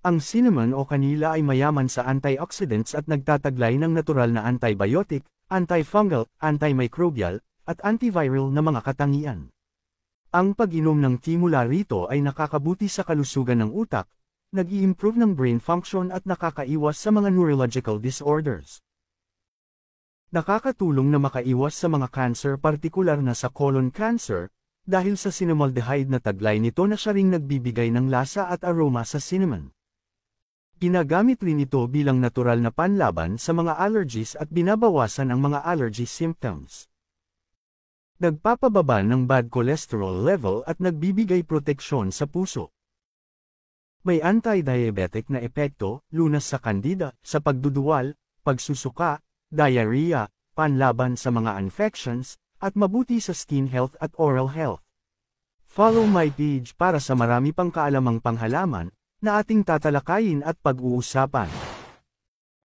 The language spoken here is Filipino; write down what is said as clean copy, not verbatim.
Ang cinnamon o kanila ay mayaman sa antioxidants at nagtataglay ng natural na antibiotic, antifungal, antimicrobial, at antiviral na mga katangian. Ang pag-inom ng tea mula rito ay nakakabuti sa kalusugan ng utak, nag-i-improve ng brain function at nakakaiwas sa mga neurological disorders. Nakakatulong na makaiwas sa mga cancer, partikular na sa colon cancer, dahil sa cinnamaldehyde na taglay nito na siya ring nagbibigay ng lasa at aroma sa cinnamon. Ginagamit rin ito bilang natural na panlaban sa mga allergies at binabawasan ang mga allergy symptoms. Nagpapababa ng bad cholesterol level at nagbibigay proteksyon sa puso. May anti-diabetic na epekto, lunas sa kandida, sa pagduduwal, pagsusuka, diarrhea, panlaban sa mga infections, at mabuti sa skin health at oral health. Follow my page para sa marami pang kaalamang panghalaman na ating tatalakayin at pag-uusapan.